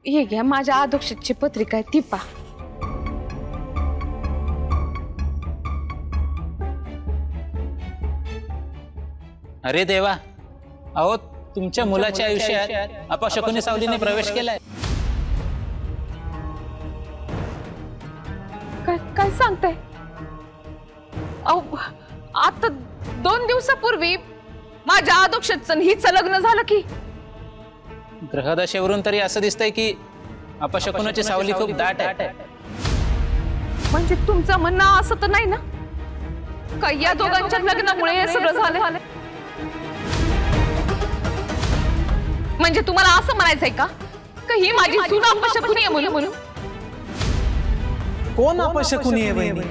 हे घ्या माझ्या अधोक्षितची पत्रिका आहे ती पा। अरे देवा, अहो तुमच्या मुलाच्या आयुष्यात अपशकुनी सावलीने प्रवेश केलाय। काय सांगताय? अहो आता 2 दिवसापूर्वी माझ्या अधोक्षितचं हिचं लग्न झालं की। ग्रहदशेवरून तरी असं दिसतंय की अपशकुनाची सावली खूप दाट आहे। म्हणजे तुमचं म्हणणं असं तर नाही ना का या दोघांच्या लग्नामुळे हे सगळं झालं? म्हणजे तुम्हाला असं म्हणायचंय का ही माझी सून अपशकुनी आहे म्हणून? कोण अपशकुनी आहे बहिणी?